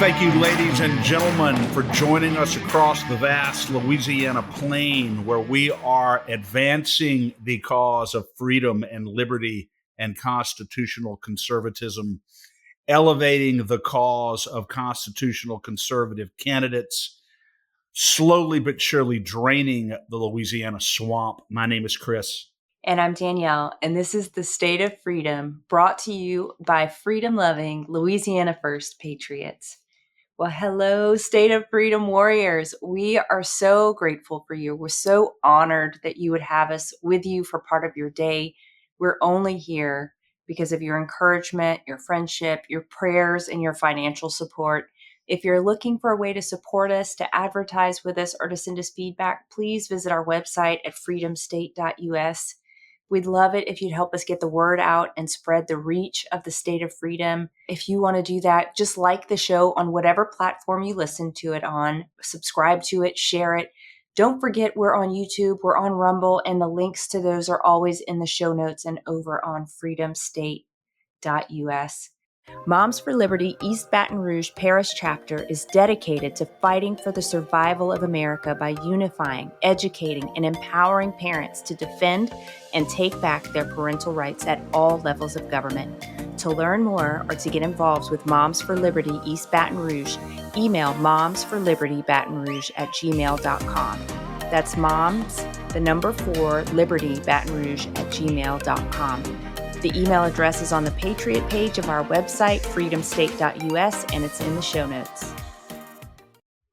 Thank you, ladies and gentlemen, for joining us across the vast Louisiana plain, where we are advancing the cause of freedom and liberty and constitutional conservatism, elevating the cause of constitutional conservative candidates, slowly but surely draining the Louisiana swamp. My name is Chris. And I'm Danielle, and this is the State of Freedom, brought to you by freedom-loving Louisiana First Patriots. Well, hello, State of Freedom warriors. We are so grateful for you. We're so honored that you would have us with you for part of your day. We're only here because of your encouragement, your friendship, your prayers, and your financial support. If you're looking for a way to support us, to advertise with us, or to send us feedback, please visit our website at freedomstate.us. We'd love it if you'd help us get the word out and spread the reach of the State of Freedom. If you want to do that, just like the show on whatever platform you listen to it on, subscribe to it, share it. Don't forget we're on YouTube, we're on Rumble, and the links to those are always in the show notes and over on freedomstate.us. Moms for Liberty East Baton Rouge Parish Chapter is dedicated to fighting for the survival of America by unifying, educating, and empowering parents to defend and take back their parental rights at all levels of government. To learn more or to get involved with Moms for Liberty East Baton Rouge, email momsforlibertybatonrouge@gmail.com. That's moms, the number 4, libertybatonrouge@gmail.com. The email address is on the Patriot page of our website, freedomstate.us, and it's in the show notes.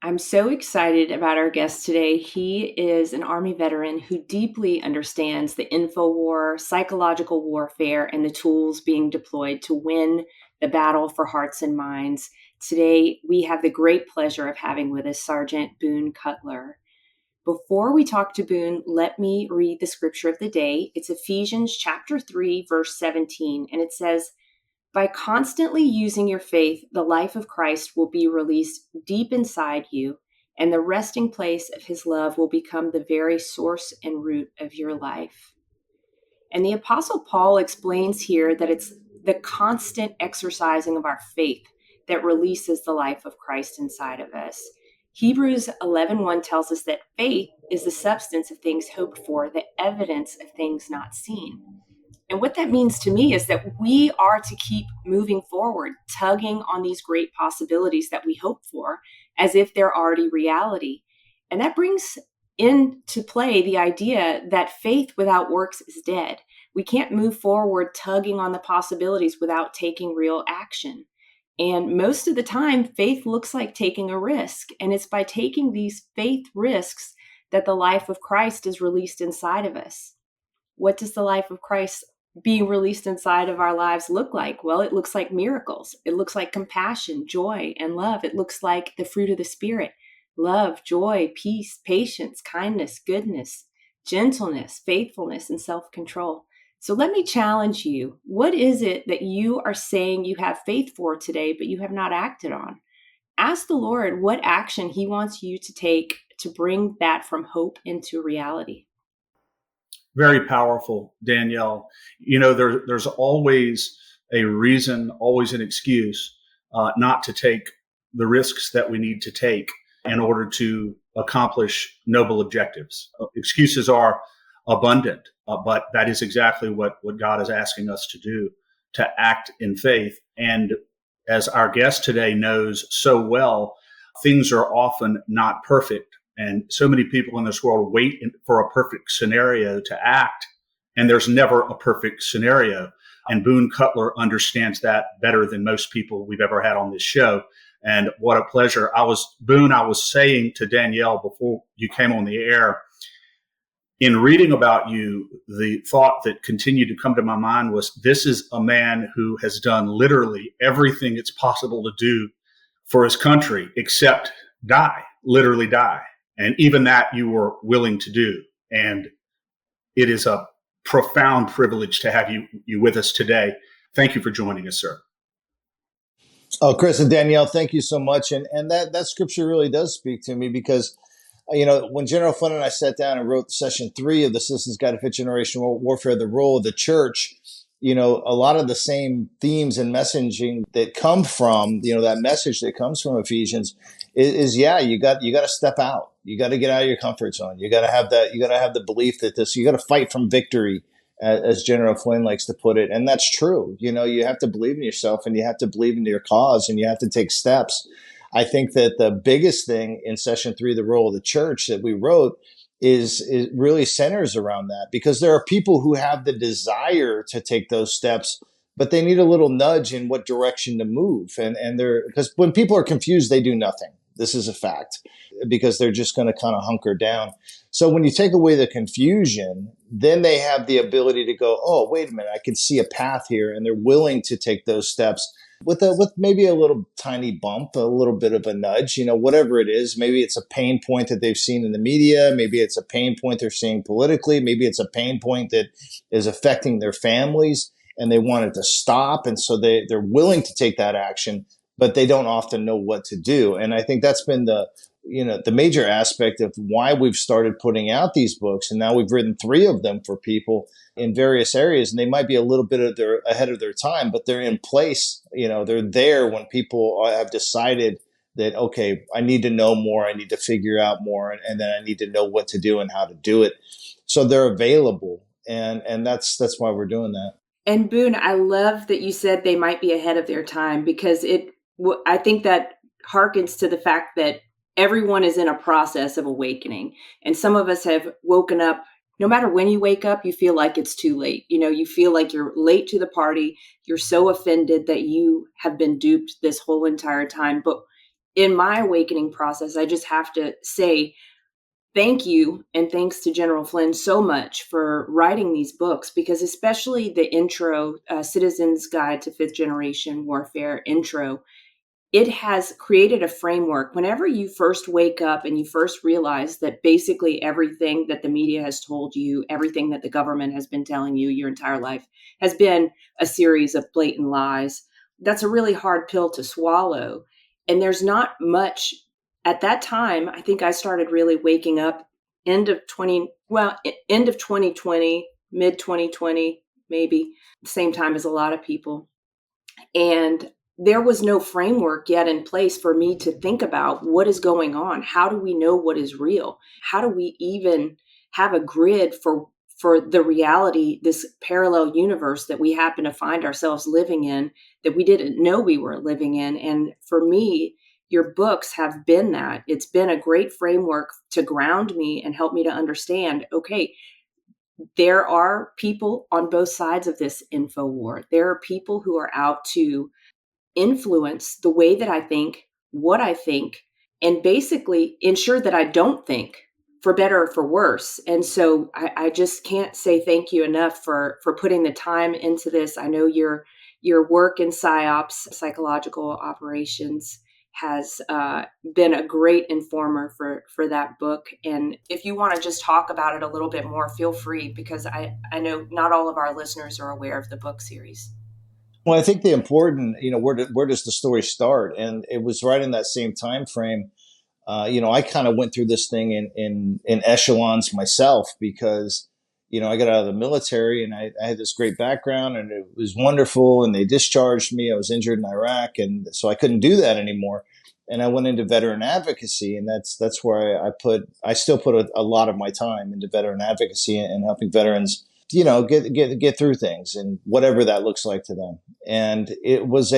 I'm so excited about our guest today. He is an Army veteran who deeply understands the info war, psychological warfare, and the tools being deployed to win the battle for hearts and minds. Today, we have the great pleasure of having with us Sergeant Boone Cutler. Before we talk to Boone, let me read the scripture of the day. It's Ephesians chapter 3, verse 17, and it says, "By constantly using your faith, the life of Christ will be released deep inside you, and the resting place of his love will become the very source and root of your life." And the Apostle Paul explains here that it's the constant exercising of our faith that releases the life of Christ inside of us. Hebrews 11:1 tells us that faith is the substance of things hoped for, the evidence of things not seen. And what that means to me is that we are to keep moving forward, tugging on these great possibilities that we hope for as if they're already reality. And that brings into play the idea that faith without works is dead. We can't move forward tugging on the possibilities without taking real action. And most of the time, faith looks like taking a risk. And it's by taking these faith risks that the life of Christ is released inside of us. What does the life of Christ being released inside of our lives look like? Well, it looks like miracles. It looks like compassion, joy, and love. It looks like the fruit of the Spirit: love, joy, peace, patience, kindness, goodness, gentleness, faithfulness, and self-control. So let me challenge you. What is it that you are saying you have faith for today, but you have not acted on? Ask the Lord what action he wants you to take to bring that from hope into reality. Very powerful, Danielle. You know, there's always a reason, always an excuse not to take the risks that we need to take in order to accomplish noble objectives. Excuses are abundant, but that is exactly what God is asking us to do, to act in faith. And as our guest today knows so well, things are often not perfect. And so many people in this world wait for a perfect scenario to act, and there's never a perfect scenario. And Boone Cutler understands that better than most people we've ever had on this show. And what a pleasure. I was saying to Danielle before you came on the air, in reading about you, the thought that continued to come to my mind was, this is a man who has done literally everything it's possible to do for his country except die, literally die. And even that you were willing to do. And it is a profound privilege to have you with us today. Thank you for joining us, sir. Oh, Chris and Danielle, thank you so much. And that scripture really does speak to me because, you know, when General Flynn and I sat down and wrote session 3 of the Citizens Guide to Fifth Generation Warfare, the role of the church, a lot of the same themes and messaging that come from, that message that comes from Ephesians is yeah, you got to step out. You got to get out of your comfort zone. You got to have that. You got to have the belief that you got to fight from victory, as General Flynn likes to put it. And that's true. You have to believe in yourself, and you have to believe in your cause, and you have to take steps. I think that the biggest thing in session 3, the role of the church, that we wrote, is really centers around that, because there are people who have the desire to take those steps, but they need a little nudge in what direction to move. And they're, because when people are confused, they do nothing. This is a fact, because they're just going to kind of hunker down. So when you take away the confusion, then they have the ability to go, oh, wait a minute, I can see a path here. And they're willing to take those steps with maybe a little tiny bump, a little bit of a nudge, whatever it is. Maybe it's a pain point that they've seen in the media. Maybe it's a pain point they're seeing politically. Maybe it's a pain point that is affecting their families, and they want it to stop. And so they're willing to take that action, but they don't often know what to do. And I think that's been the major aspect of why we've started putting out these books. And now we've written 3 of them for people in various areas, and they might be a little bit ahead of their time, but they're in place. They're there when people have decided that, okay, I need to know more. I need to figure out more. And then I need to know what to do and how to do it. So they're available. And that's why we're doing that. And Boone, I love that you said they might be ahead of their time, because I think that harkens to the fact that everyone is in a process of awakening. And some of us have woken up. No matter when you wake up, you feel like it's too late. You feel like you're late to the party. You're so offended that you have been duped this whole entire time. But in my awakening process, I just have to say thank you, and thanks to General Flynn so much for writing these books, because especially the intro, Citizen's Guide to Fifth Generation Warfare intro, it has created a framework. Whenever you first wake up and you first realize that basically everything that the media has told you, everything that the government has been telling you your entire life has been a series of blatant lies, that's a really hard pill to swallow. And there's not much at that time. I think I started really waking up end of 2020, mid 2020, maybe the same time as a lot of people. And there was no framework yet in place for me to think about what is going on. How do we know what is real? How do we even have a grid for the reality, this parallel universe that we happen to find ourselves living in, that we didn't know we were living in? And for me, your books have been that. It's been a great framework to ground me and help me to understand, okay, there are people on both sides of this info war. There are people who are out to influence the way that I think, what I think, and basically ensure that I don't think, for better or for worse. And so I just can't say thank you enough for putting the time into this. I know your work in PsyOps, psychological operations, has been a great informer for that book. And if you want to just talk about it a little bit more, feel free, because I know not all of our listeners are aware of the book series. Well, I think the important, where does the story start? And it was right in that same time frame. I kind of went through this thing in echelons myself, because, I got out of the military, and I had this great background, and it was wonderful. And they discharged me. I was injured in Iraq, and so I couldn't do that anymore. And I went into veteran advocacy, and that's where I still put a lot of my time into veteran advocacy and helping veterans, get through things, and whatever that looks like to them. And it was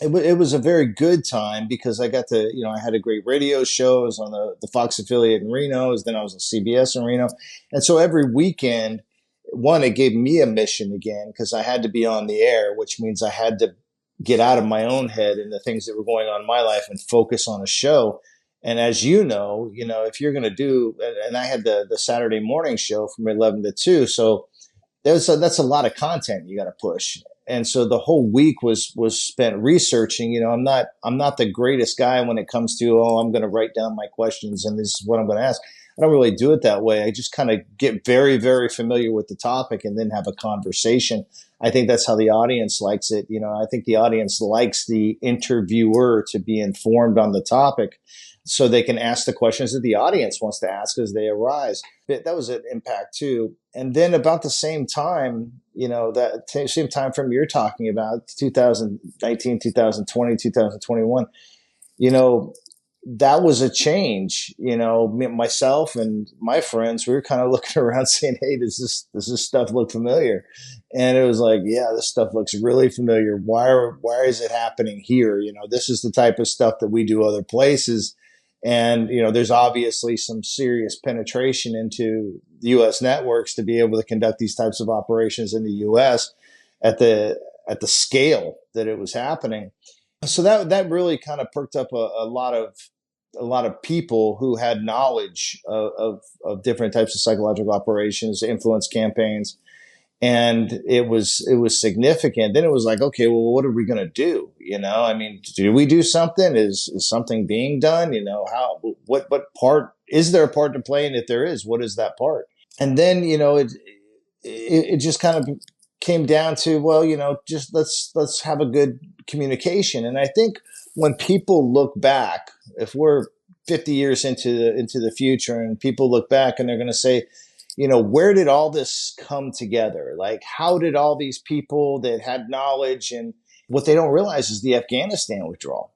it was a very good time, because I got to, I had a great radio show. I was on the Fox affiliate in Reno. Then I was on CBS in Reno. And so every weekend, it gave me a mission again, because I had to be on the air, which means I had to get out of my own head and the things that were going on in my life and focus on a show. And as you know, if you're going to do, and I had the Saturday morning show from 11 to 2. So that's a lot of content you got to push. And so the whole week was spent researching. I'm not the greatest guy when it comes to, I'm going to write down my questions and this is what I'm going to ask. don't really do it that way. I just kind of get very, very familiar with the topic and then have a conversation. I think that's how the audience likes it. I think the audience likes the interviewer to be informed on the topic so they can ask the questions that the audience wants to ask as they arise. That was an impact too. And then about the same time, that same time frame you're talking about, 2019, 2020, 2021, that was a change. Myself and my friends, we were kind of looking around saying, hey, does this stuff look familiar? And it was like, yeah, this stuff looks really familiar. Why is it happening here? This is the type of stuff that we do other places. And, there's obviously some serious penetration into the U.S. networks to be able to conduct these types of operations in the U.S. at the scale that it was happening. So that really kind of perked up a lot of people who had knowledge of different types of psychological operations, influence campaigns. And it was significant. Then it was like, okay, well, what are we going to do? Do we do something? Is something being done? What part is there a part to play? And if there is, what is that part? And then, it just kind of came down to, well, just let's have a good communication. And I think when people look back, if we're 50 years into the future and people look back and they're going to say, where did all this come together? Like, how did all these people that had knowledge, and what they don't realize is the Afghanistan withdrawal.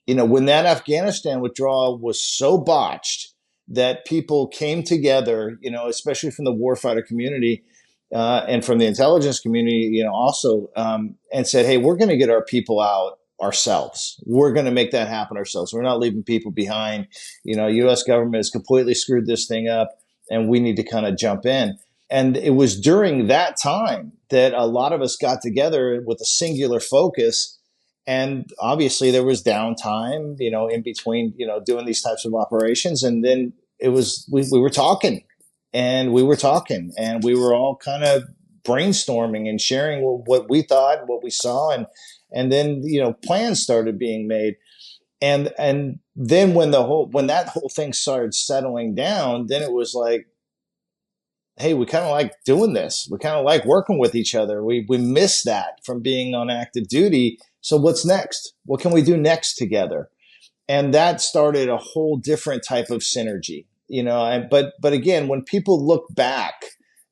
When that Afghanistan withdrawal was so botched that people came together, especially from the warfighter community and from the intelligence community, also, and said, hey, we're going to get our people out ourselves. We're going to make that happen ourselves. We're not leaving people behind. U.S. government has completely screwed this thing up, and we need to kind of jump in. And it was during that time that a lot of us got together with a singular focus. And obviously there was downtime, in between, doing these types of operations. And then it was, we were talking and we were all kind of brainstorming and sharing what we thought, what we saw. And then, plans started being made. And then when that whole thing started settling down, then it was like, hey, we kind of like doing this. We kind of like working with each other. We miss that from being on active duty. So what's next? What can we do next together? And that started a whole different type of synergy, but again, when people look back,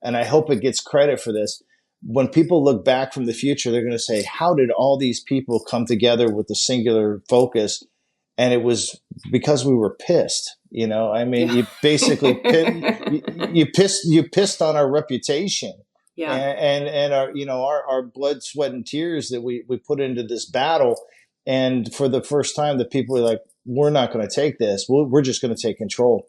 and I hope it gets credit for this, when people look back from the future, they're going to say, how did all these people come together with a singular focus? And it was because we were pissed. You basically you pissed on our reputation, and our blood, sweat, and tears that we put into this battle. And for the first time, the people were like, we're not going to take this. We're just going to take control.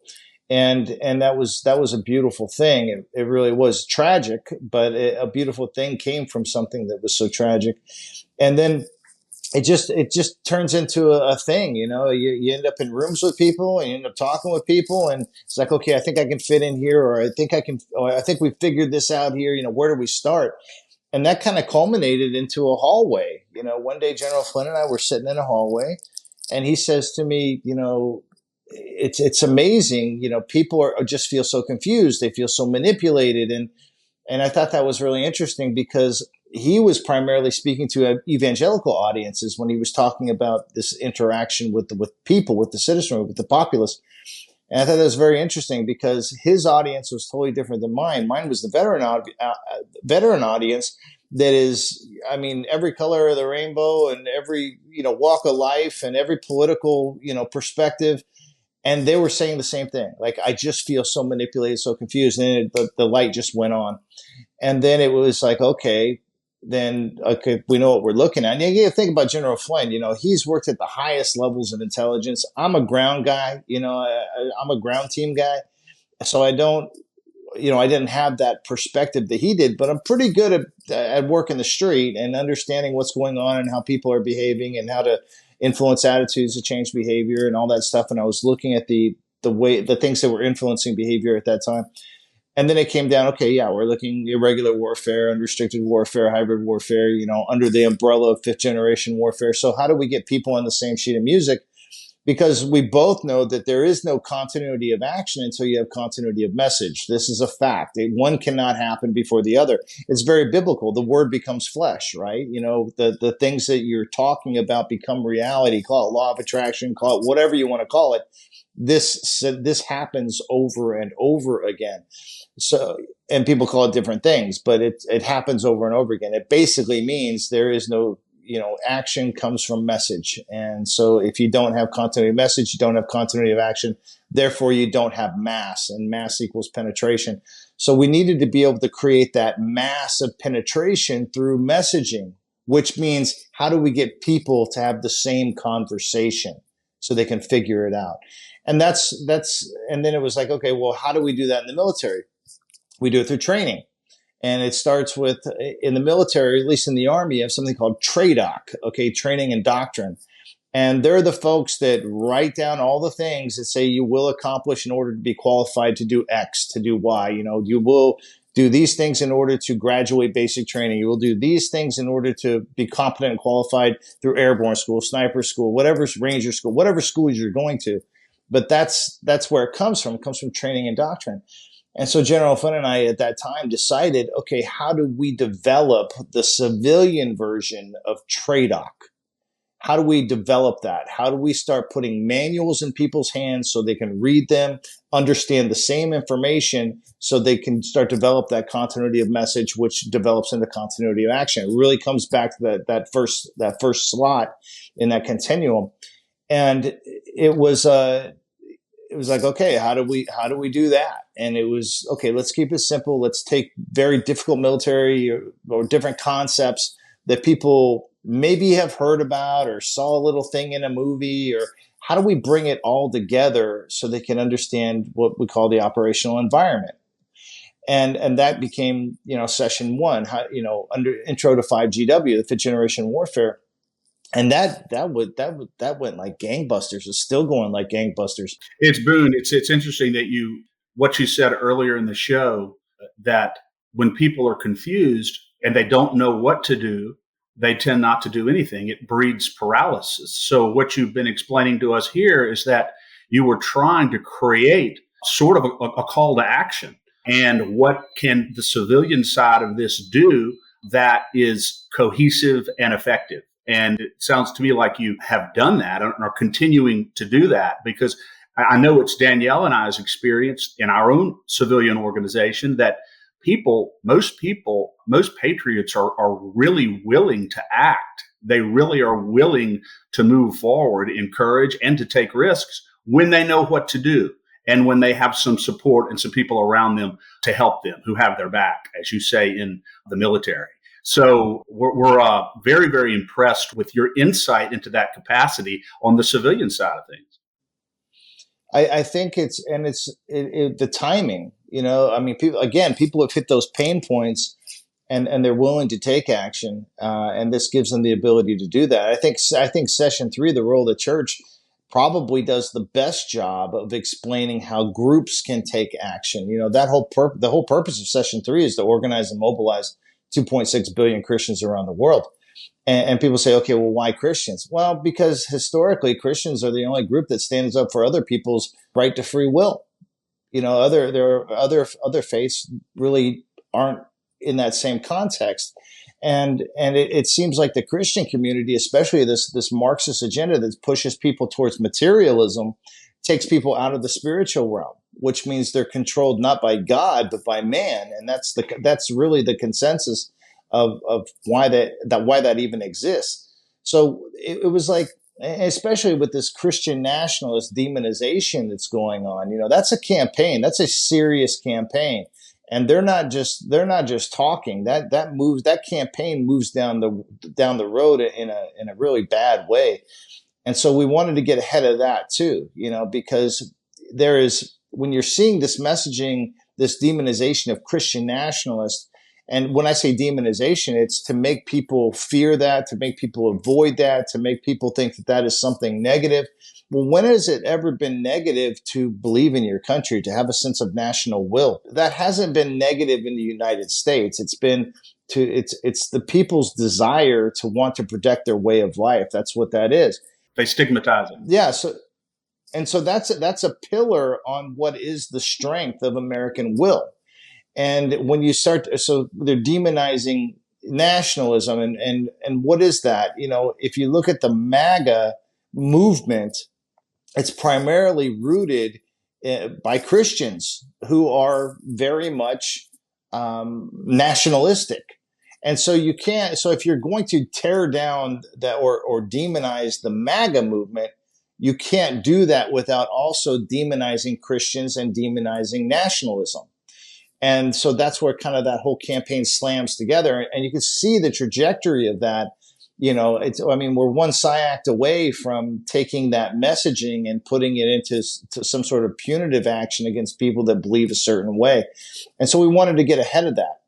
And that was a beautiful thing. It really was tragic, but a beautiful thing came from something that was so tragic. And then it just turns into a thing. You end up in rooms with people and you end up talking with people, and it's like, okay, I think I can fit in here, or I think we figured this out here. Where do we start? And that kind of culminated into a hallway. One day General Flynn and I were sitting in a hallway, and he says to me, it's amazing. People just feel so confused. They feel so manipulated. And I thought that was really interesting because he was primarily speaking to evangelical audiences when he was talking about this interaction with people, with the citizenry, with the populace. And I thought that was very interesting because his audience was totally different than mine. Mine was the veteran audience that is, every color of the rainbow and every, walk of life and every political, perspective. And they were saying the same thing. Like, I just feel so manipulated, so confused. And then the light just went on. And then it was like, okay, we know what we're looking at. And you think about General Flynn, he's worked at the highest levels of intelligence. I'm a ground guy, I'm a ground team guy. So I didn't have that perspective that he did, but I'm pretty good at working the street and understanding what's going on and how people are behaving and how to influence attitudes to change behavior and all that stuff. And I was looking at the things that were influencing behavior at that time. And then it came down, okay, yeah, we're looking irregular warfare, unrestricted warfare, hybrid warfare, under the umbrella of fifth generation warfare. So how do we get people on the same sheet of music because we both know that there is no continuity of action until you have continuity of message. This is a fact. One cannot happen before the other. It's very biblical. The word becomes flesh, right? The things that you're talking about become reality. Call it law of attraction, call it whatever you want to call it. This happens over and over again. So, and people call it different things, but it happens over and over again. It basically means there is no, action comes from message. And so if you don't have continuity of message, you don't have continuity of action. Therefore, you don't have mass, and mass equals penetration. So we needed to be able to create that mass of penetration through messaging, which means how do we get people to have the same conversation so they can figure it out? And and then it was like, okay, well, how do we do that in the military? We do it through training. And it starts with, in the military, at least in the Army, you have something called TRADOC, okay, training and doctrine. And they're the folks that write down all the things that say you will accomplish in order to be qualified to do X, to do Y. You will do these things in order to graduate basic training. You will do these things in order to be competent and qualified through airborne school, sniper school, whatever ranger school, whatever schools you're going to. But that's where it comes from. It comes from training and doctrine. And so General Flynn and I at that time decided, okay, how do we develop the civilian version of TRADOC? How do we develop that? How do we start putting manuals in people's hands so they can read them, understand the same information, so they can start to develop that continuity of message, which develops into continuity of action? It really comes back to that first slot in that continuum. And it was like, okay, how do we do that? And it was, okay, let's keep it simple. Let's take very difficult military or different concepts that people maybe have heard about or saw a little thing in a movie, or how do we bring it all together so they can understand what we call the operational environment? And that became, session one, under intro to 5GW, the fifth generation warfare. And that went like gangbusters. It's still going like gangbusters. It's Boone. It's interesting that what you said earlier in the show, that when people are confused and they don't know what to do, they tend not to do anything. It breeds paralysis. So what you've been explaining to us here is that you were trying to create sort of a call to action. And what can the civilian side of this do that is cohesive and effective? And it sounds to me like you have done that and are continuing to do that, because I know it's Danielle and I's experience in our own civilian organization that most patriots are really willing to act. They really are willing to move forward in courage and to take risks when they know what to do and when they have some support and some people around them to help them who have their back, as you say in the military. So we're very, very impressed with your insight into that capacity on the civilian side of things. I think it's the timing. People have hit those pain points, and they're willing to take action, and this gives them the ability to do that. I think session 3, the role of the church, probably does the best job of explaining how groups can take action. The whole purpose of session 3 is to organize and mobilize 2.6 billion Christians around the world. And people say, okay, well, why Christians? Well, because historically Christians are the only group that stands up for other people's right to free will. There are other faiths really aren't in that same context. And it seems like the Christian community, especially this Marxist agenda that pushes people towards materialism, takes people out of the spiritual realm, which means they're controlled not by God, but by man. And that's really the consensus of why that even exists. So it was like, especially with this Christian nationalist demonization that's going on, that's a campaign. That's a serious campaign. And they're not just talking. That campaign moves down the road in a really bad way. And so we wanted to get ahead of that too, because when you're seeing this messaging, this demonization of Christian nationalists, and when I say demonization, it's to make people fear that, to make people avoid that, to make people think that is something negative. Well, when has it ever been negative to believe in your country, to have a sense of national will? That hasn't been negative in the United States. It's the people's desire to want to protect their way of life. That's what that is. They stigmatize it. Yeah. And so that's a pillar on what is the strength of American will. And when you start, so they're demonizing nationalism, and what is that? If you look at the MAGA movement, it's primarily rooted by Christians who are very much nationalistic. And so you can't, so if you're going to tear down that or demonize the MAGA movement, you can't do that without also demonizing Christians and demonizing nationalism. And so that's where kind of that whole campaign slams together. And you can see the trajectory of that. We're one SIAC away from taking that messaging and putting it into some sort of punitive action against people that believe a certain way. And so we wanted to get ahead of that.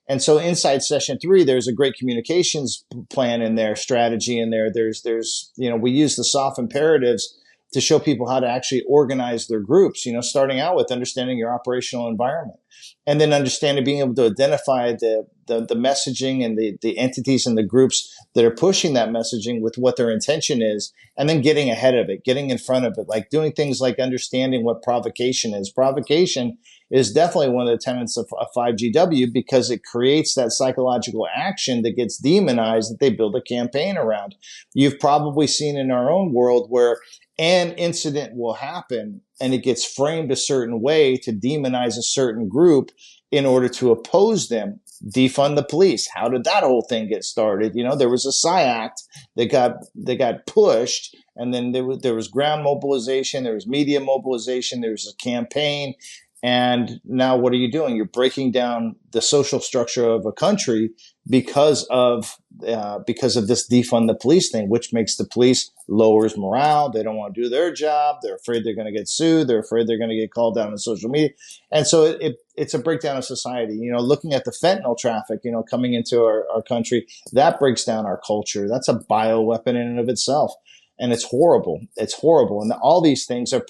And so inside session 3, there's a great communications plan in there, strategy in there. There's we use the soft imperatives to show people how to actually organize their groups, starting out with understanding your operational environment, and then understanding, being able to identify the messaging and the entities and the groups that are pushing that messaging with what their intention is, and then getting ahead of it, getting in front of it, like doing things like understanding what provocation is. Provocation is definitely one of the tenets of 5GW, because it creates that psychological action that gets demonized, that they build a campaign around. You've probably seen in our own world where an incident will happen and it gets framed a certain way to demonize a certain group in order to oppose them. Defund the police. How did that whole thing get started? There was a SIAC that got pushed, and then there was ground mobilization, there was media mobilization, there was a campaign. And now what are you doing? You're breaking down the social structure of a country because of this defund the police thing, which makes the police, lowers morale. They don't want to do their job. They're afraid they're going to get sued. They're afraid they're going to get called down on social media. And so it's a breakdown of society. Looking at the fentanyl traffic, coming into our country, that breaks down our culture. That's a bioweapon in and of itself. And it's horrible. It's horrible. And all these things are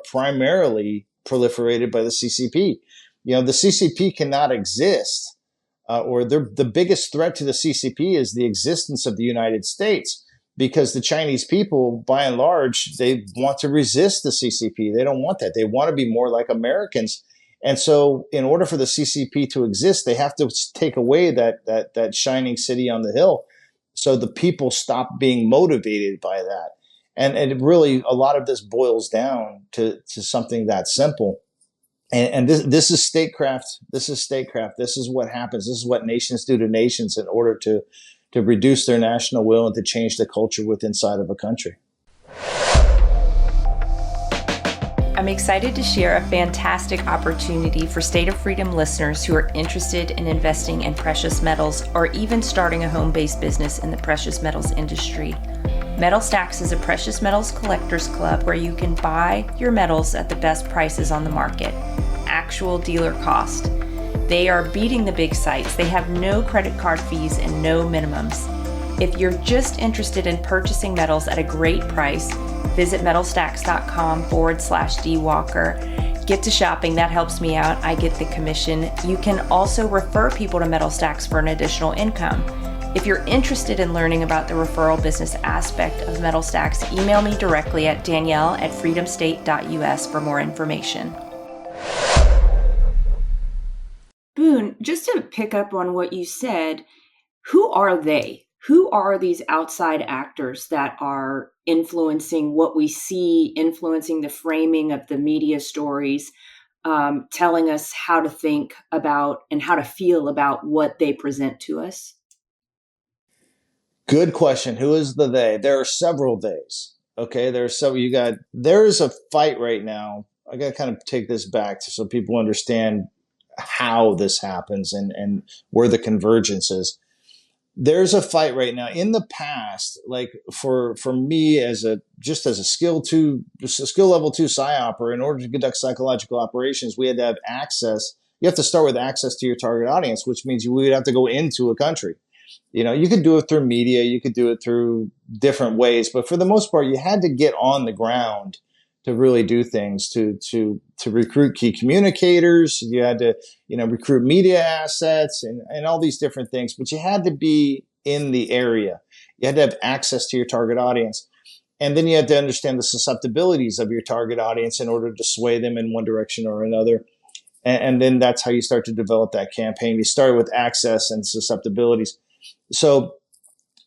primarily proliferated by the CCP. The CCP cannot exist, or the biggest threat to the CCP is the existence of the United States, because the Chinese people, by and large, they want to resist the CCP. They don't want that. They want to be more like Americans. And so in order for the CCP to exist, they have to take away that shining city on the hill, so the people stop being motivated by that. And it really, a lot of this boils down to something that simple. And this is statecraft. This is statecraft. This is what happens. This is what nations do to nations in order to reduce their national will and to change the culture within inside of a country. I'm excited to share a fantastic opportunity for State of Freedom listeners who are interested in investing in precious metals, or even starting a home-based business in the precious metals industry. Metal Stacks is a precious metals collectors club where you can buy your metals at the best prices on the market, actual dealer cost. They are beating the big sites. They have no credit card fees and no minimums. If you're just interested in purchasing metals at a great price, visit metalstacks.com/dwalker. Get to shopping. That helps me out. I get the commission. You can also refer people to Metal Stacks for an additional income. If you're interested in learning about the referral business aspect of Metal Stacks, email me directly at danielle@freedomstate.us for more information. Boone, just to pick up on what you said, who are they? Who are these outside actors that are influencing what we see, influencing the framing of the media stories, telling us how to think about and how to feel about what they present to us? Good question. Who is the they? There are several theys. Okay, there is a fight right now. I got to kind of take this back so people understand how this happens and where the convergence is. There's a fight right now. In the past, like for me as a skill level 2 PsyOper, in order to conduct psychological operations, we had to have access. You have to start with access to your target audience, which means we would have to go into a country. You could do it through media, you could do it through different ways, but for the most part, you had to get on the ground to really do things, to recruit key communicators. You had to, recruit media assets and all these different things, but you had to be in the area. You had to have access to your target audience. And then you have to understand the susceptibilities of your target audience in order to sway them in one direction or another. And then that's how you start to develop that campaign. You start with access and susceptibilities. So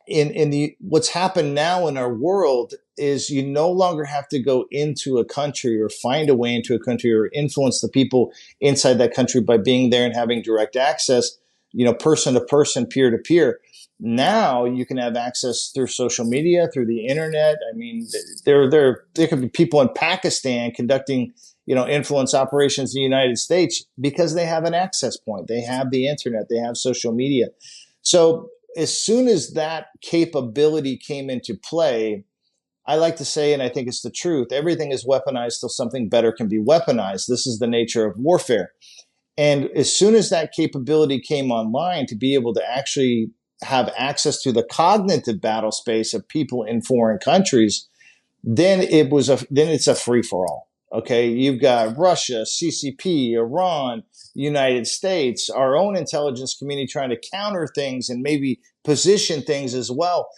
in the what's happened now in our world is you no longer have to go into a country or find a way into a country or influence the people inside that country by being there and having direct access, person to person, peer to peer. Now you can have access through social media, through the internet. I mean, there could be people in Pakistan conducting, influence operations in the United States because they have an access point. They have the internet. They have social media. So as soon as that capability came into play, I like to say, and I think it's the truth, everything is weaponized till something better can be weaponized. This is the nature of warfare. And as soon as that capability came online to be able to actually have access to the cognitive battle space of people in foreign countries, then it's a free for all. Okay, you've got Russia, CCP, Iran, United States, our own intelligence community trying to counter things and maybe position things as well.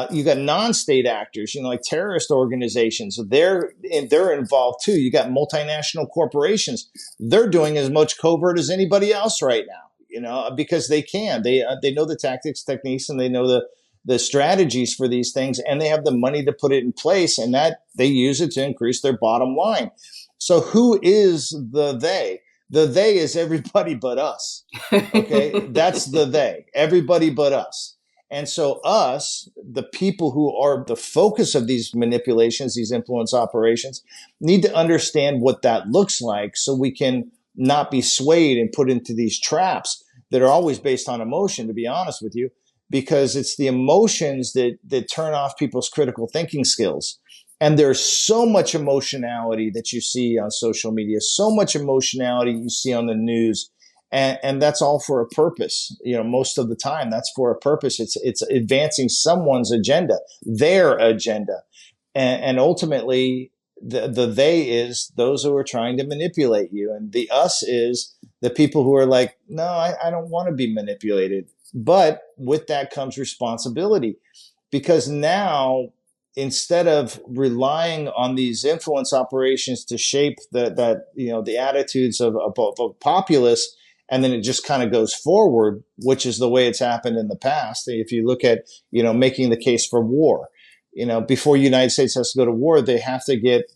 You got non-state actors, like terrorist organizations. They're involved too. You got multinational corporations. They're doing as much covert as anybody else right now, because they can. They know the tactics, techniques, and they know the strategies for these things, and they have the money to put it in place, and that they use it to increase their bottom line. So who is the they? The they is everybody but us. Okay, that's the they. Everybody but us. And so us, the people who are the focus of these manipulations, these influence operations, need to understand what that looks like so we can not be swayed and put into these traps that are always based on emotion, to be honest with you, because it's the emotions that turn off people's critical thinking skills. And there's so much emotionality that you see on social media, so much emotionality you see on the news. And that's all for a purpose. Most of the time, that's for a purpose. It's advancing someone's agenda, their agenda. And ultimately, the they is those who are trying to manipulate you. And the us is the people who are like, no, I don't want to be manipulated. But with that comes responsibility, because now, instead of relying on these influence operations to shape the attitudes of a populace, and then it just kind of goes forward, which is the way it's happened in the past. If you look at, making the case for war, before the United States has to go to war, they have to get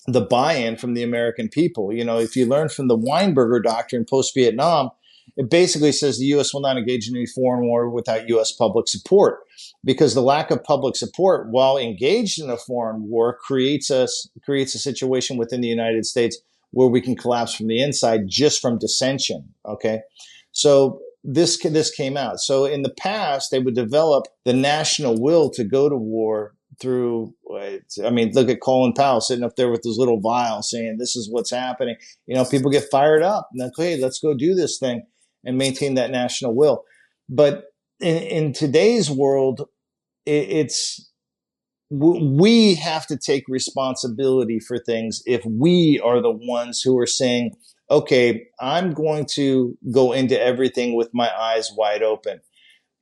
the buy-in from the American people. If you learn from the Weinberger Doctrine post-Vietnam, it basically says the U.S. will not engage in any foreign war without U.S. public support, because the lack of public support while engaged in a foreign war creates a situation within the United States where we can collapse from the inside just from dissension. Okay, so this came out. So in the past, they would develop the national will to go to war through. Look at Colin Powell sitting up there with his little vial saying, "This is what's happening." People get fired up and okay, let's go do this thing and maintain that national will. But in today's world, we have to take responsibility for things if we are the ones who are saying, okay, I'm going to go into everything with my eyes wide open.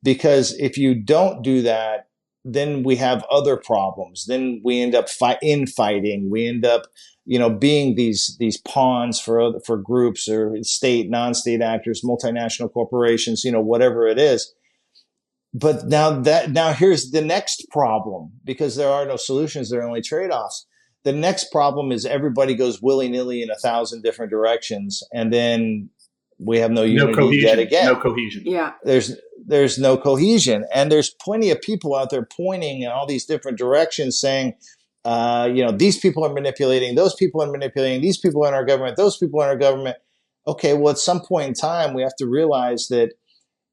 Because if you don't do that, then we have other problems. Then we end up infighting. We end up, being these pawns for groups or state, non-state actors, multinational corporations, whatever it is. But now here's the next problem, because there are no solutions, there are only trade-offs. The next problem is everybody goes willy-nilly in 1,000 different directions, and then we have no unity yet again. No cohesion. Yeah. There's no cohesion, and there's plenty of people out there pointing in all these different directions saying, these people are manipulating, those people are manipulating, these people are in our government, those people are in our government. Okay, well, at some point in time, we have to realize that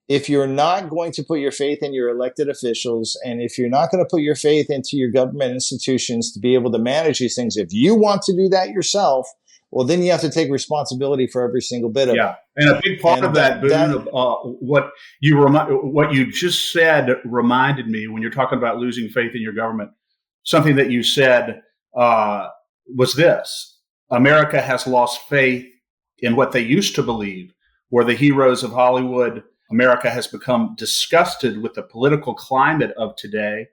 if you're not going to put your faith in your elected officials, and if you're not going to put your faith into your government institutions to be able to manage these things, if you want to do that yourself, well, then you have to take responsibility for every single bit of it. Yeah, and a big part of that, Boone, what you just said reminded me when you're talking about losing faith in your government. Something that you said was this: America has lost faith in what they used to believe were the heroes of Hollywood. America has become disgusted with the political climate of today.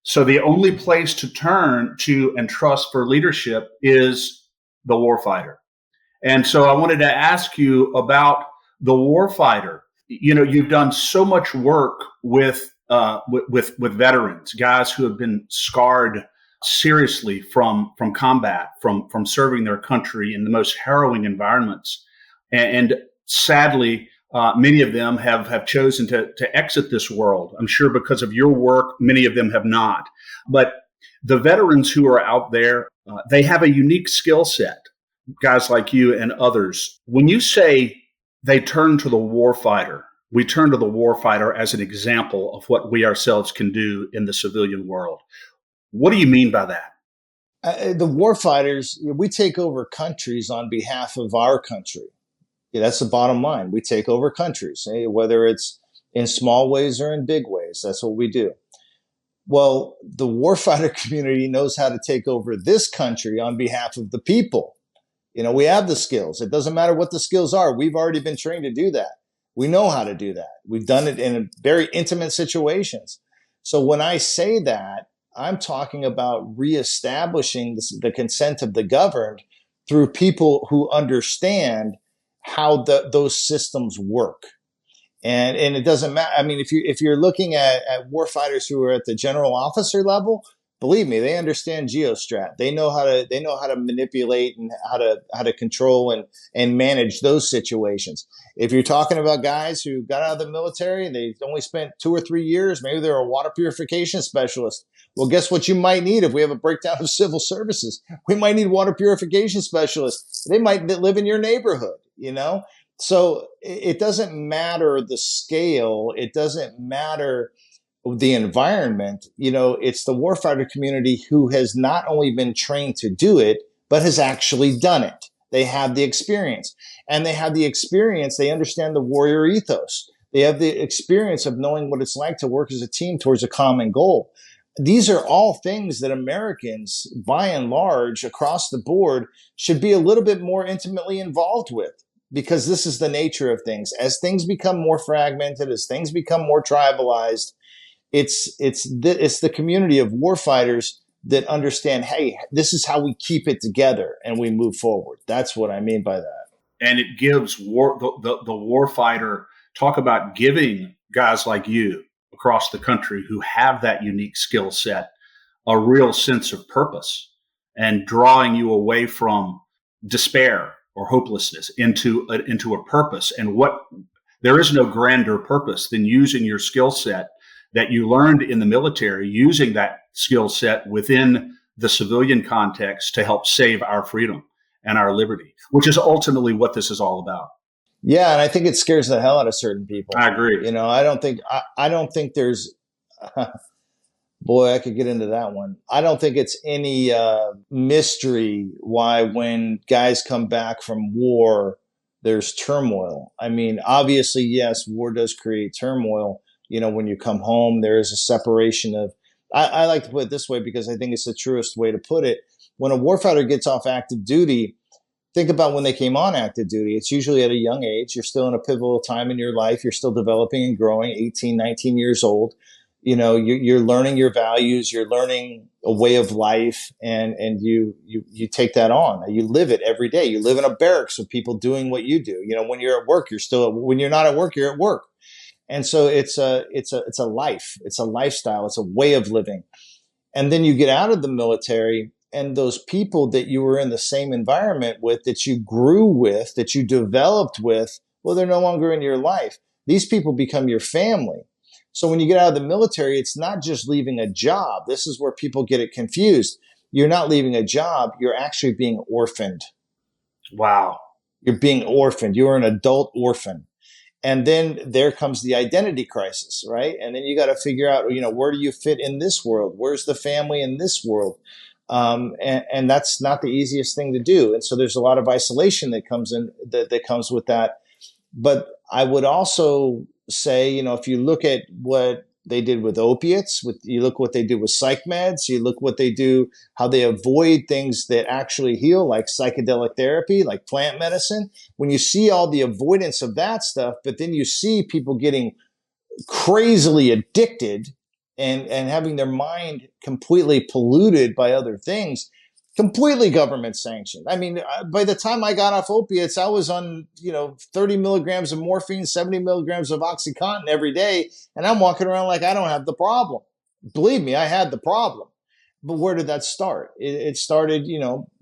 So the only place to turn to and trust for leadership is the warfighter. And so I wanted to ask you about the warfighter. You know, you've done so much work with veterans, guys who have been scarred seriously from combat, from serving their country in the most harrowing environments, and sadly, many of them have chosen to exit this world. I'm sure because of your work, many of them have not. But the veterans who are out there, they have a unique skill set. Guys like you and others. When you say they turn to the warfighter, we turn to the warfighter as an example of what we ourselves can do in the civilian world. What do you mean by that? The warfighters, we take over countries on behalf of our country. Yeah, that's the bottom line. We take over countries, whether it's in small ways or in big ways. That's what we do. Well, the warfighter community knows how to take over this country on behalf of the people. You know, we have the skills. It doesn't matter what the skills are. We've already been trained to do that. We know how to do that. We've done it in very intimate situations. So when I say that, I'm talking about reestablishing the consent of the governed through people who understand how those systems work. And it doesn't matter. I mean, if you're looking at warfighters who are at the general officer level, believe me, they understand geostrat. They know how to manipulate and how to control and manage those situations. If you're talking about guys who got out of the military, they only spent 2 or 3 years, maybe they're a water purification specialist. Well, guess what you might need if we have a breakdown of civil services? We might need water purification specialists. They might live in your neighborhood, you know? So it doesn't matter the scale. It doesn't matter the environment. You know, it's the warfighter community who has not only been trained to do it, but has actually done it. They have the experience. And they have the experience. They understand the warrior ethos. They have the experience of knowing what it's like to work as a team towards a common goal. These are all things that Americans, by and large, across the board, should be a little bit more intimately involved with. Because this is the nature of things. As things become more fragmented, as things become more tribalized, it's the community of warfighters that understand, hey, this is how we keep it together and we move forward. That's what I mean by that. And it gives the warfighter, talk about giving guys like you across the country who have that unique skill set a real sense of purpose and drawing you away from despair or hopelessness into a purpose. And there is no grander purpose than using your skill set that you learned in the military, using that skill set within the civilian context to help save our freedom and our liberty, which is ultimately what this is all about. Yeah, and I think it scares the hell out of certain people. I agree. You know, I don't think there's boy, I could get into that one. I don't think it's any mystery why when guys come back from war, there's turmoil. I mean, obviously, yes, war does create turmoil. You know, when you come home, there is a separation of, I like to put it this way because I think it's the truest way to put it. When a warfighter gets off active duty, think about when they came on active duty. It's usually at a young age. You're still in a pivotal time in your life. You're still developing and growing, 18, 19 years old. You know, you're learning your values, you're learning a way of life, and you take that on. You live it every day. You live in a barracks with people doing what you do. You know, when you're at work, when you're not at work, you're at work. And so it's a life. It's a lifestyle. It's a way of living. And then you get out of the military, and those people that you were in the same environment with, that you grew with, that you developed with, well, they're no longer in your life. These people become your family. So when you get out of the military, it's not just leaving a job. This is where people get it confused. You're not leaving a job. You're actually being orphaned. Wow. You're being orphaned. You're an adult orphan. And then there comes the identity crisis, right? And then you got to figure out, you know, where do you fit in this world? Where's the family in this world? And that's not the easiest thing to do. And so there's a lot of isolation that comes in, that comes with that. But I would also say, you know, if you look at what they did with opiates, you look what they do with psych meds, you look what they do, how they avoid things that actually heal, like psychedelic therapy, like plant medicine. When you see all the avoidance of that stuff, but then you see people getting crazily addicted and having their mind completely polluted by other things, completely government sanctioned. I mean, by the time I got off opiates, I was on, 30 milligrams of morphine, 70 milligrams of Oxycontin every day. And I'm walking around like I don't have the problem. Believe me, I had the problem. But where did that start? It started,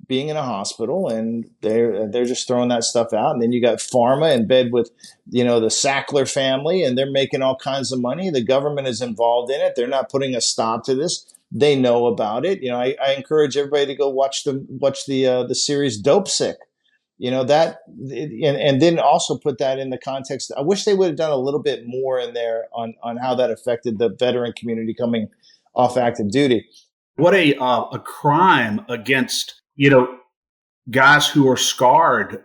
being in a hospital, and they're just throwing that stuff out. And then you got pharma in bed with, the Sackler family, and they're making all kinds of money. The government is involved in it. They're not putting a stop to this. They know about it. I encourage everybody to go watch the series Dope Sick. That, and then also put that in the context. I wish they would have done a little bit more in there on how that affected the veteran community coming off active duty. What a crime against, guys who are scarred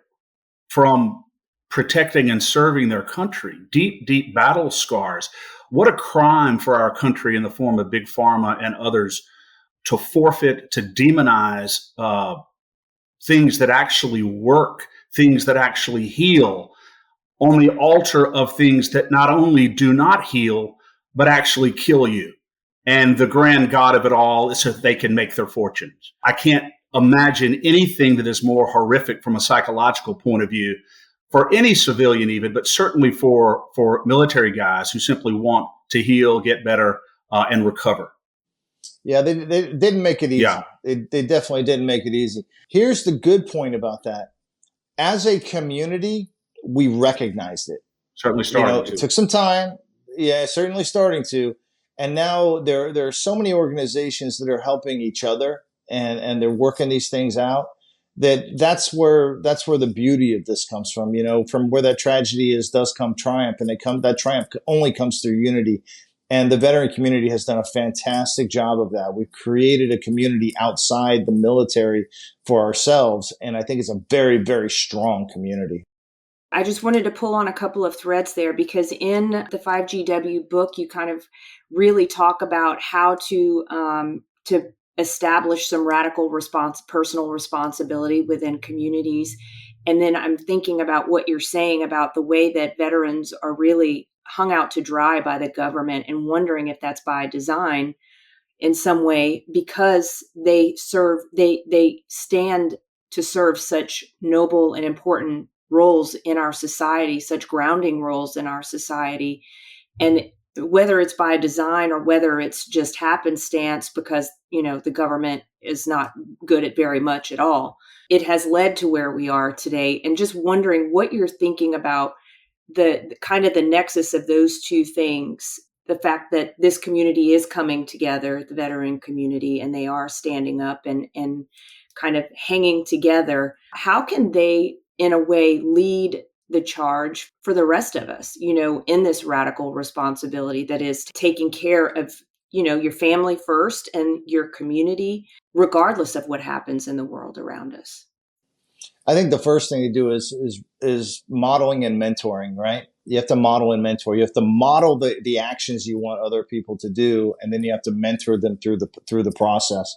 from protecting and serving their country, deep, deep battle scars. What a crime for our country in the form of big pharma and others to forfeit, to demonize things that actually work, things that actually heal, on the altar of things that not only do not heal, but actually kill you. And the grand God of it all is so that they can make their fortunes. I can't imagine anything that is more horrific from a psychological point of view for any civilian even, but certainly for military guys who simply want to heal, get better, and recover. Yeah, they didn't make it easy. Yeah. They definitely didn't make it easy. Here's the good point about that. As a community, we recognized it. Certainly starting to. It took some time. Yeah, certainly starting to. And now there are so many organizations that are helping each other, and they're working these things out. That's where the beauty of this comes from. From where that tragedy does come triumph, and that triumph only comes through unity. And the veteran community has done a fantastic job of that. We've created a community outside the military for ourselves, and I think it's a very, very strong community. I just wanted to pull on a couple of threads there, because in the 5GW book, you kind of really talk about how to establish some radical personal responsibility within communities. And then I'm thinking about what you're saying about the way that veterans are really hung out to dry by the government, and wondering if that's by design in some way, because they stand to serve such noble and important roles in our society, such grounding roles in our society. And whether it's by design or whether it's just happenstance, because, the government is not good at very much at all, it has led to where we are today. And just wondering what you're thinking about the kind of the nexus of those two things, the fact that this community is coming together, the veteran community, and they are standing up and kind of hanging together. How can they, in a way, lead the charge for the rest of us, in this radical responsibility that is taking care of, your family first and your community, regardless of what happens in the world around us? I think the first thing to do is modeling and mentoring, right? You have to model and mentor. You have to model the actions you want other people to do, and then you have to mentor them through the process.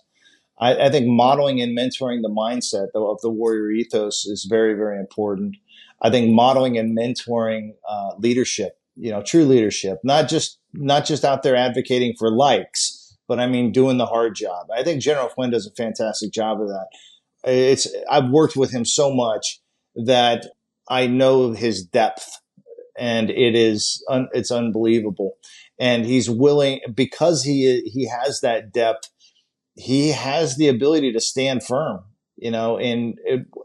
I think modeling and mentoring the mindset of the warrior ethos is very, very important. I think modeling and mentoring leadership, true leadership, not just out there advocating for likes, but I mean doing the hard job. I think General Flynn does a fantastic job of that. I've worked with him so much that I know his depth, and it's unbelievable. And he's willing, because he has that depth. He has the ability to stand firm, in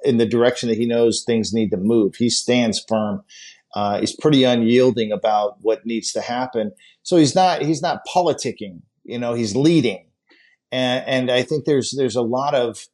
the direction that he knows things need to move. He stands firm. He's pretty unyielding about what needs to happen. So he's not politicking. He's leading, and I think there's a lot of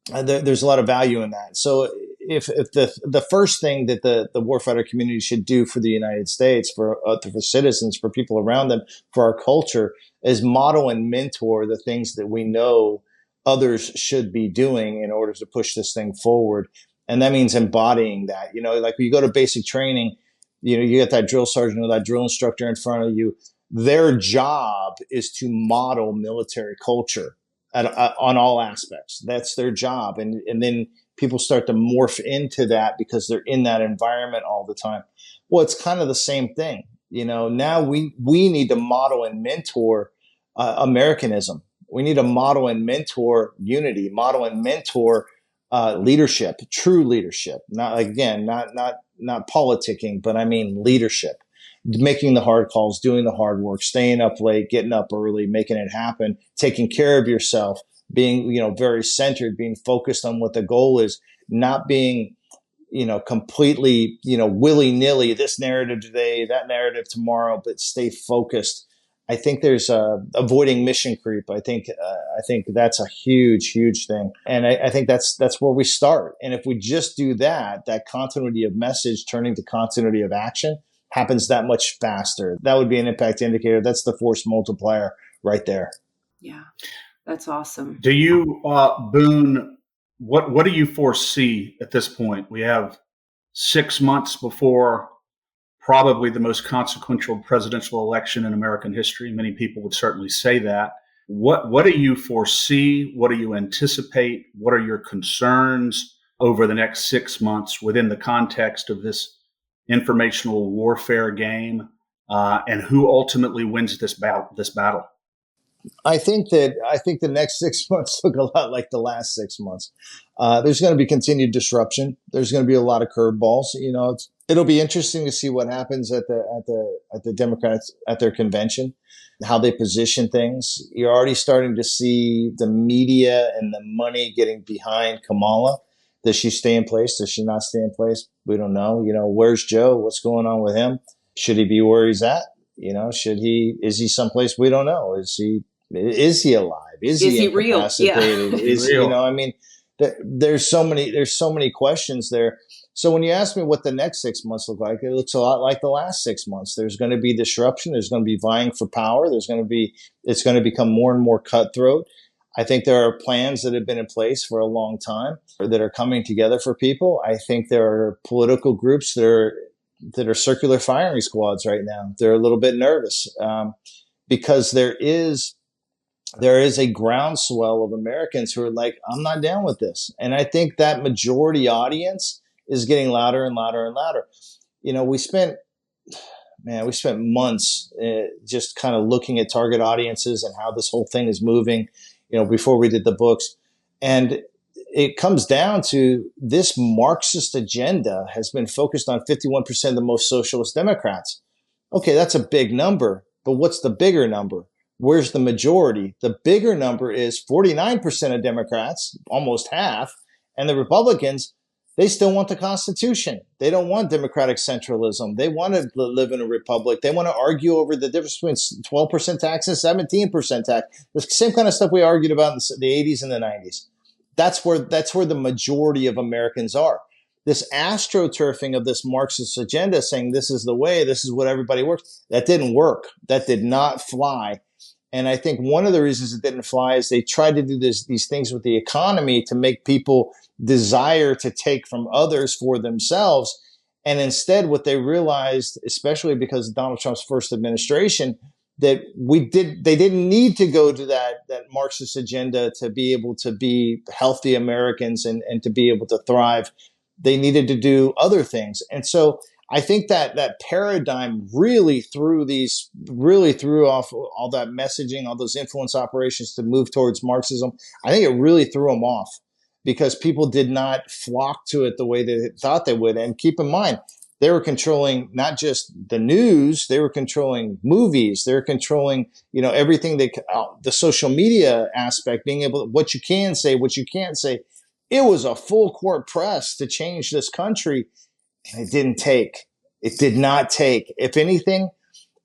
value in that. So if the first thing that the warfighter community should do for the United States, for citizens, for people around them, for our culture, is model and mentor the things that we know others should be doing in order to push this thing forward. And that means embodying that. Like when you go to basic training, you get that drill sergeant or that drill instructor in front of you. Their job is to model military culture on all aspects. That's their job. And then people start to morph into that because they're in that environment all the time. Well, it's kind of the same thing. Now we need to model and mentor Americanism. We need to model and mentor unity, model and mentor leadership, true leadership. Not again, not politicking, but I mean leadership, making the hard calls, doing the hard work, staying up late, getting up early, making it happen, taking care of yourself, being very centered, being focused on what the goal is, not being completely, willy-nilly, this narrative today, that narrative tomorrow, but stay focused. I think there's avoiding mission creep. I think that's a huge thing. And I think that's where we start. And if we just do that continuity of message turning to continuity of action happens that much faster. That would be an impact indicator. That's the force multiplier right there. Yeah, that's awesome. Do you, Boone, what do you foresee at this point? We have 6 months before probably the most consequential presidential election in American history. Many people would certainly say that. What do you foresee? What do you anticipate? What are your concerns over the next 6 months within the context of this informational warfare game? And who ultimately wins this battle? I think the next 6 months look a lot like the last 6 months. There's going to be continued disruption. There's going to be a lot of curveballs. It'll be interesting to see what happens at the Democrats at their convention, how they position things. You're already starting to see the media and the money getting behind Kamala. Does she stay in place? Does she not stay in place? We don't know. Where's Joe? What's going on with him? Should he be where he's at? Is he someplace we don't know? Is he alive? Is he real? Yeah. Is real? There's so many questions there. So when you ask me what the next 6 months look like, it looks a lot like the last 6 months. There's going to be disruption. There's going to be vying for power. It's going to become more and more cutthroat. I think there are plans that have been in place for a long time that are coming together for people. I think there are political groups that are circular firing squads right now. They're a little bit nervous because there is a groundswell of Americans who are like, I'm not down with this. And I think that majority audience is getting louder and louder and louder. We spent months just kind of looking at target audiences and how this whole thing is moving, before we did the books. And it comes down to this Marxist agenda has been focused on 51% of the most socialist Democrats. Okay, that's a big number, but what's the bigger number? Where's the majority? The bigger number is 49% of Democrats, almost half, and the Republicans, they still want the Constitution. They don't want democratic centralism. They want to live in a republic. They want to argue over the difference between 12% tax and 17% tax. The same kind of stuff we argued about in the 80s and the 90s. That's where the majority of Americans are. This astroturfing of this Marxist agenda saying this is the way, this is what everybody works, that didn't work. That did not fly. And I think one of the reasons it didn't fly is they tried to do these things with the economy to make people desire to take from others for themselves. And instead, what they realized, especially because of Donald Trump's first administration, that they didn't need to go to that Marxist agenda to be able to be healthy Americans and to be able to thrive. They needed to do other things. And so I think that paradigm really threw off all that messaging, all those influence operations to move towards Marxism. I think it really threw them off because people did not flock to it the way they thought they would. And keep in mind, they were controlling not just the news, they were controlling movies, they were controlling, everything the social media aspect, being able to, what you can say, what you can't say. It was a full court press to change this country. And it didn't take. It did not take. If anything,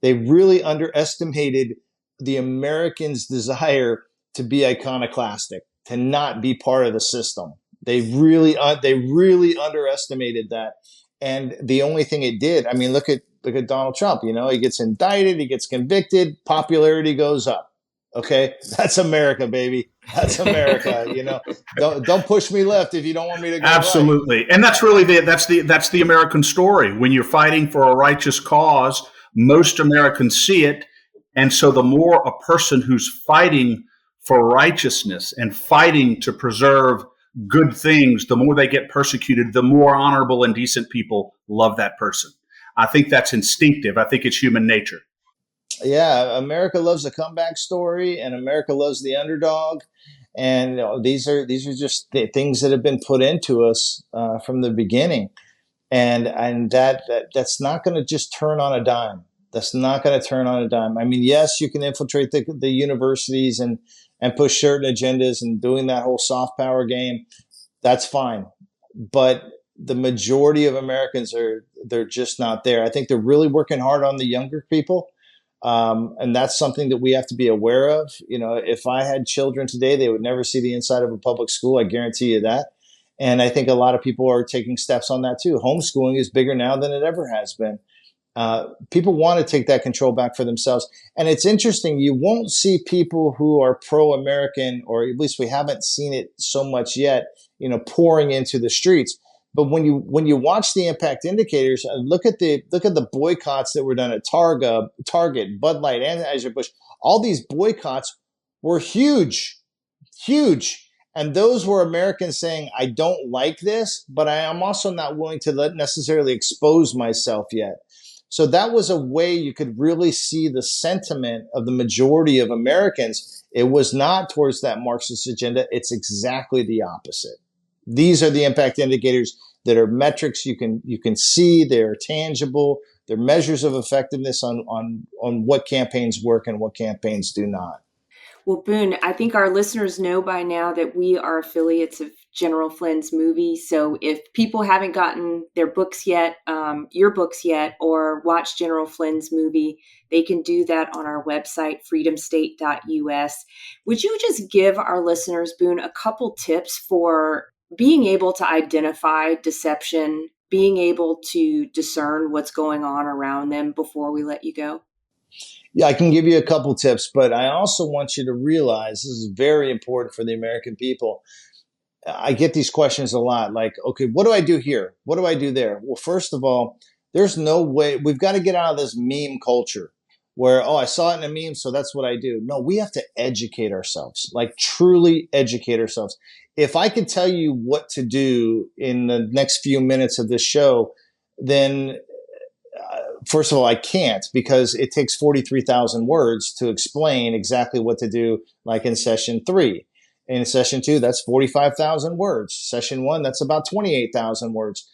they really underestimated the Americans' desire to be iconoclastic, to not be part of the system. They really underestimated that. And the only thing it did, look at Donald Trump. He gets indicted, he gets convicted, popularity goes up. Okay, that's America, baby. That's America. Don't push me left if you don't want me to go Absolutely, right. And that's really that's the American story. When you're fighting for a righteous cause, most Americans see it, and so the more a person who's fighting for righteousness and fighting to preserve good things, the more they get persecuted, the more honorable and decent people love that person. I think that's instinctive. I think it's human nature. Yeah, America loves a comeback story, and America loves the underdog. And these are just things that have been put into us from the beginning, and that's not going to just turn on a dime. That's not going to turn on a dime. I mean, yes, you can infiltrate the universities and push certain agendas and doing that whole soft power game. That's fine, but the majority of Americans they're just not there. I think they're really working hard on the younger people. And that's something that we have to be aware of. If I had children today, they would never see the inside of a public school. I guarantee you that. And I think a lot of people are taking steps on that too. Homeschooling is bigger now than it ever has been. People want to take that control back for themselves. And it's interesting. You won't see people who are pro-American, or at least we haven't seen it so much yet, pouring into the streets. But when you watch the impact indicators, look at the boycotts that were done at Target, Bud Light, and Anheuser-Busch. All these boycotts were huge, huge. And those were Americans saying, I don't like this, but I am also not willing to necessarily expose myself yet. So that was a way you could really see the sentiment of the majority of Americans. It was not towards that Marxist agenda. It's exactly the opposite. These are the impact indicators that are metrics you can see. They're tangible. They're measures of effectiveness on what campaigns work and what campaigns do not. Well, Boone, I think our listeners know by now that we are affiliates of General Flynn's Movie. So if people haven't gotten their books yet, your books yet, or watched General Flynn's Movie, they can do that on our website, freedomstate.us. Would you just give our listeners, Boone, a couple tips for being able to identify deception, being able to discern what's going on around them before we let you go? Yeah, I can give you a couple tips, but I also want you to realize this is very important for the American people. I get these questions a lot, like, okay, what do I do here? What do I do there? Well, first of all, there's no way. We've got to get out of this meme culture where, I saw it in a meme, so that's what I do. No, we have to educate ourselves, like truly educate ourselves. If I could tell you what to do in the next few minutes of this show, then first of all, I can't, because it takes 43,000 words to explain exactly what to do, like in session 3. In session 2, that's 45,000 words. Session 1, that's about 28,000 words.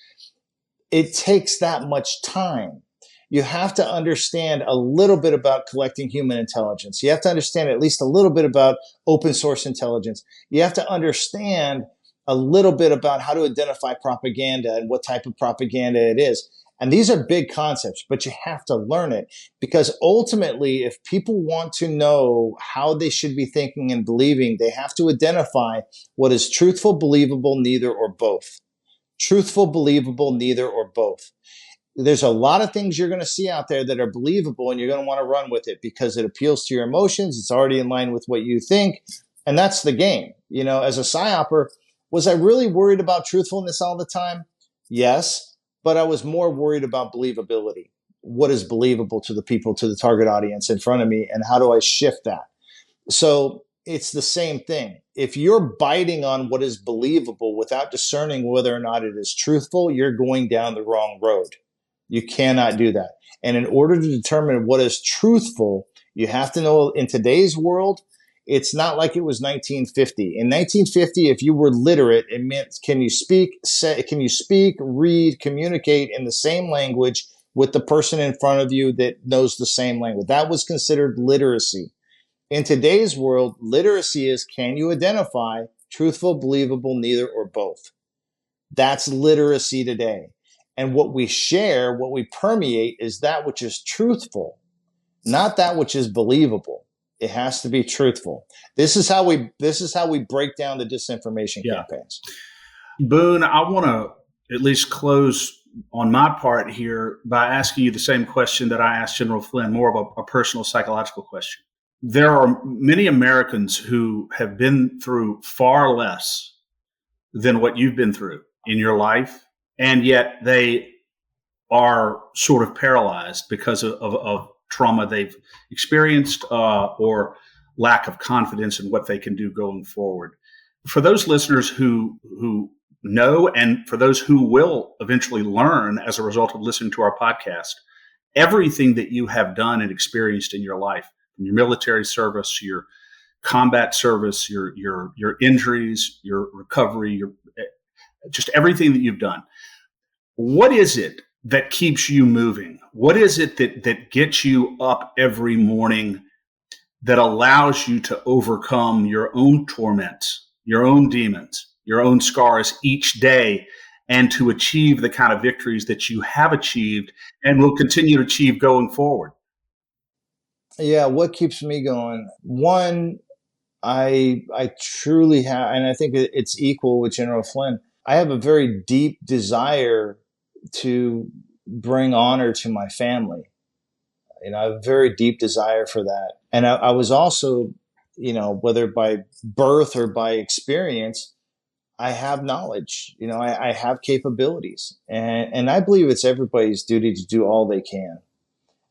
It takes that much time. You have to understand a little bit about collecting human intelligence. You have to understand at least a little bit about open source intelligence. You have to understand a little bit about how to identify propaganda and what type of propaganda it is. And these are big concepts, but you have to learn it, because ultimately, if people want to know how they should be thinking and believing, they have to identify what is truthful, believable, neither or both. Truthful, believable, neither or both. There's a lot of things you're going to see out there that are believable, and you're going to want to run with it because it appeals to your emotions. It's already in line with what you think. And that's the game. As a psyoper, was I really worried about truthfulness all the time? Yes. But I was more worried about believability. What is believable to the people, to the target audience in front of me, and how do I shift that? So it's the same thing. If you're biting on what is believable without discerning whether or not it is truthful, you're going down the wrong road. You cannot do that. And in order to determine what is truthful, you have to know, in today's world, it's not like it was 1950. In 1950, if you were literate, it meant can you speak, read, communicate in the same language with the person in front of you that knows the same language. That was considered literacy. In today's world, literacy is, can you identify truthful, believable, neither or both? That's literacy today. And what we share, what we permeate, is that which is truthful, not that which is believable. It has to be truthful. This is how we break down the disinformation campaigns. Boone, I want to at least close on my part here by asking you the same question that I asked General Flynn, more of a personal psychological question. There are many Americans who have been through far less than what you've been through in your life, and yet they are sort of paralyzed because of trauma they've experienced or lack of confidence in what they can do going forward. For those listeners who know, and for those who will eventually learn as a result of listening to our podcast, everything that you have done and experienced in your life, from your military service, your combat service, your injuries, your recovery, just everything that you've done. What is it that keeps you moving? What is it that gets you up every morning, that allows you to overcome your own torments, your own demons, your own scars each day, and to achieve the kind of victories that you have achieved and will continue to achieve going forward? Yeah, what keeps me going? One, I truly have, and I think it's equal with General Flynn. I have a very deep desire to bring honor to my family. I have a very deep desire for that. And I was also, whether by birth or by experience, I have knowledge. I have capabilities. And I believe it's everybody's duty to do all they can,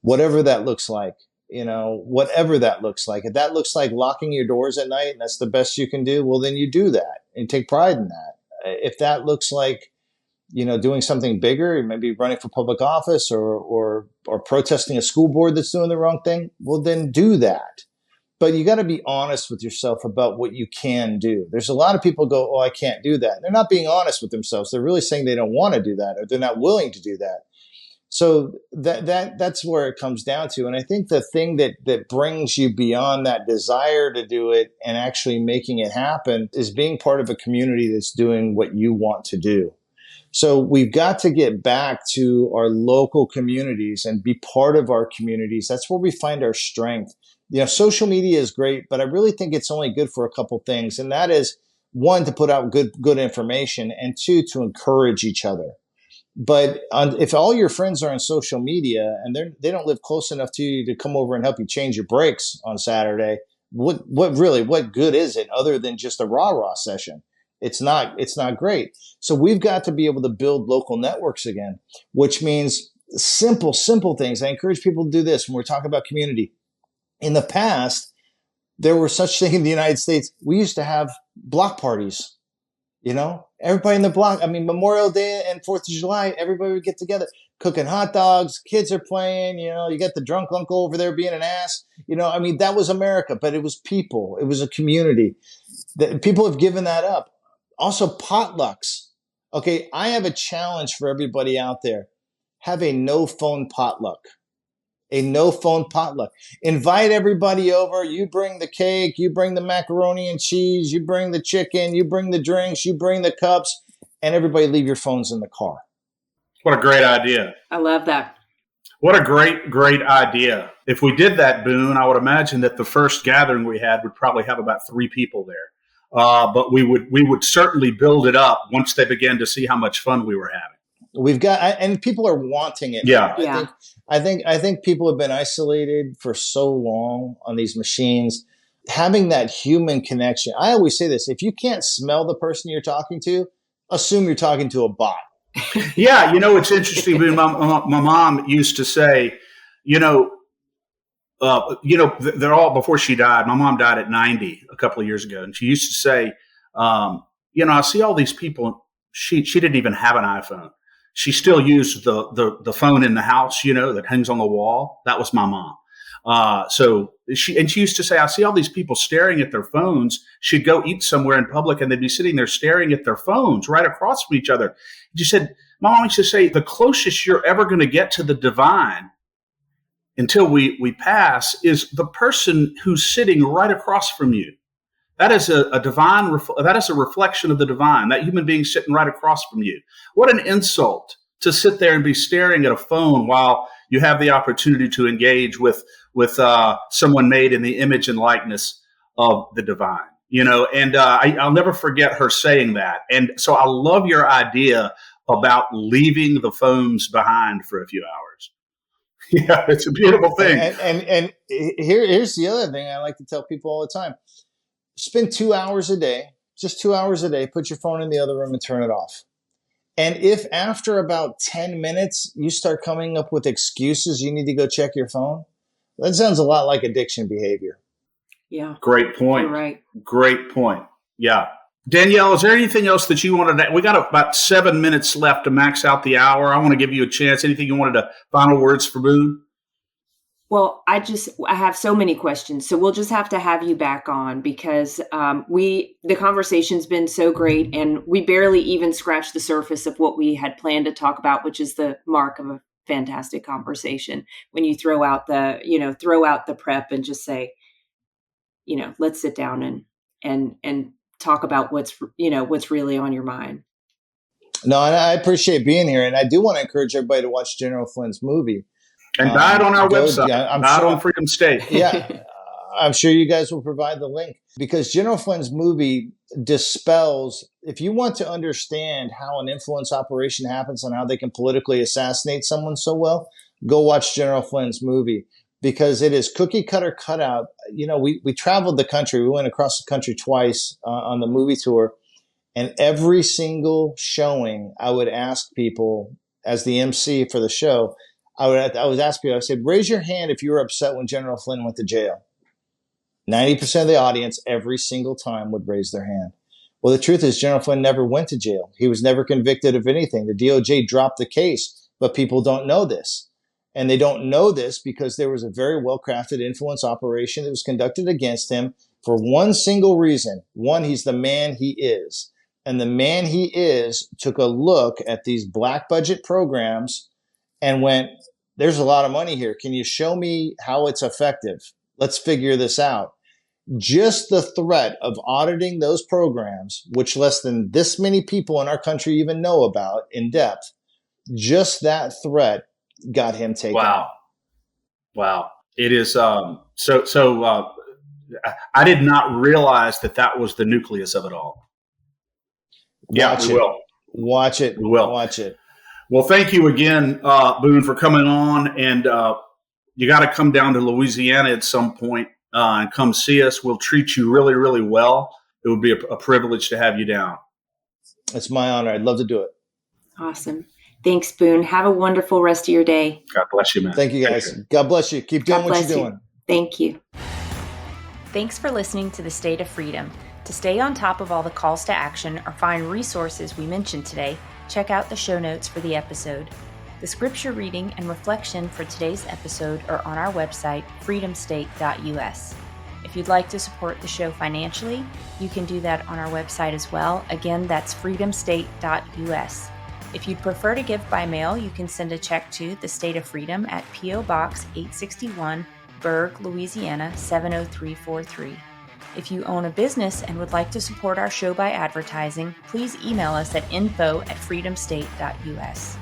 whatever that looks like. Whatever that looks like. If that looks like locking your doors at night and that's the best you can do, well, then you do that and take pride in that. If that looks like, doing something bigger, maybe running for public office or protesting a school board that's doing the wrong thing, well, then do that. But you got to be honest with yourself about what you can do. There's a lot of people go, oh, I can't do that. They're not being honest with themselves. They're really saying they don't want to do that, or they're not willing to do that. So that's where it comes down to. And I think the thing that brings you beyond that desire to do it and actually making it happen is being part of a community that's doing what you want to do. So we've got to get back to our local communities and be part of our communities. That's where we find our strength. Social media is great, but I really think it's only good for a couple things. And that is, one, to put out good information, and two, to encourage each other. But if all your friends are on social media and they don't live close enough to you to come over and help you change your brakes on Saturday, what good is it other than just a rah-rah session? It's not great. So we've got to be able to build local networks again, which means simple things. I encourage people to do this when we're talking about community. In the past, there were such things in the United States. We used to have block parties. Everybody in the block. Memorial Day and 4th of July, everybody would get together, cooking hot dogs. Kids are playing. You get the drunk uncle over there being an ass. That was America, but it was people. It was a community. People have given that up. Also, potlucks. Okay, I have a challenge for everybody out there. Have a no phone potluck. A no phone potluck. Invite everybody over. You bring the cake. You bring the macaroni and cheese. You bring the chicken. You bring the drinks. You bring the cups. And everybody leave your phones in the car. What a great idea. I love that. What a great idea. If we did that, Boone, I would imagine that the first gathering we had would probably have about 3 people there. But we would certainly build it up once they began to see how much fun we were having. We've got, and people are wanting it. Yeah. Yeah. I think people have been isolated for so long on these machines. Having that human connection. I always say this: if you can't smell the person you're talking to, assume you're talking to a bot. Yeah, it's interesting. My mom used to say, they're all, before she died. My mom died at 90 a couple of years ago, and she used to say, I see all these people. She didn't even have an iPhone. She still used the phone in the house, that hangs on the wall. That was my mom. So she used to say, I see all these people staring at their phones. She'd go eat somewhere in public and they'd be sitting there staring at their phones right across from each other. She said, my mom used to say, the closest you're ever going to get to the divine until we pass is the person who's sitting right across from you. That is a divine. That is a reflection of the divine. That human being sitting right across from you. What an insult to sit there and be staring at a phone while you have the opportunity to engage with someone made in the image and likeness of the divine. And I'll never forget her saying that. And so I love your idea about leaving the phones behind for a few hours. Yeah, it's a beautiful thing. And here's the other thing I like to tell people all the time. Spend 2 hours a day, just 2 hours a day, put your phone in the other room and turn it off. And if after about 10 minutes you start coming up with excuses you need to go check your phone, that sounds a lot like addiction behavior. Yeah. Great point. You're right. Great point. Yeah. Danielle, is there anything else that you wanted to? We got about 7 minutes left to max out the hour. I want to give you a chance. Anything you wanted to? Final words for Boone? Well, I have so many questions, so we'll just have to have you back on because the conversation's been so great, and we barely even scratched the surface of what we had planned to talk about, which is the mark of a fantastic conversation. When you throw out the prep and just say, let's sit down and talk about what's really on your mind. No, and I appreciate being here, and I do want to encourage everybody to watch General Flynn's movie. And buy it on our website. Buy it on Freedom State. Yeah, I'm sure you guys will provide the link because General Flynn's movie dispels, if you want to understand how an influence operation happens and how they can politically assassinate someone so well, go watch General Flynn's movie because it is cookie cutter cutout. We traveled the country. We went across the country twice on the movie tour, and every single showing I would ask people as the MC for the show, I was asking people, I said, raise your hand if you were upset when General Flynn went to jail. 90% of the audience every single time would raise their hand. Well, the truth is General Flynn never went to jail. He was never convicted of anything. The DOJ dropped the case, but people don't know this. And they don't know this because there was a very well-crafted influence operation that was conducted against him for one single reason. One, he's the man he is. And the man he is took a look at these black budget programs and went, there's a lot of money here. Can you show me how it's effective? Let's figure this out. Just the threat of auditing those programs, which less than this many people in our country even know about in depth, just that threat got him taken out. Wow. It is I did not realize that was the nucleus of it all. Watch it. We will. Watch it. We will. Watch it. Well, thank you again, Boone, for coming on. And you got to come down to Louisiana at some point and come see us. We'll treat you really, really well. It would be a privilege to have you down. It's my honor. I'd love to do it. Awesome. Thanks, Boone. Have a wonderful rest of your day. God bless you, man. Thank you, guys. God bless you. Keep doing what you're doing. Thank you. Thanks for listening to The State of Freedom. To stay on top of all the calls to action or find resources we mentioned today, check out the show notes for the episode. The scripture reading and reflection for today's episode are on our website, freedomstate.us. If you'd like to support the show financially, you can do that on our website as well. Again, that's freedomstate.us. If you'd prefer to give by mail, you can send a check to the State of Freedom at P.O. Box 861, Berg, Louisiana 70343. If you own a business and would like to support our show by advertising, please email us at info@freedomstate.us.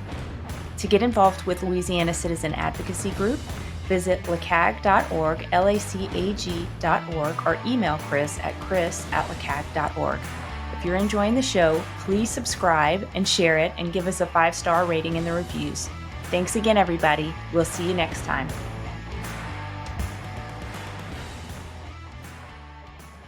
To get involved with Louisiana Citizen Advocacy Group, visit LACAG.org, LACAG.org, or email Chris at chris@lacag.org. If you're enjoying the show, please subscribe and share it and give us a 5-star rating in the reviews. Thanks again, everybody. We'll see you next time.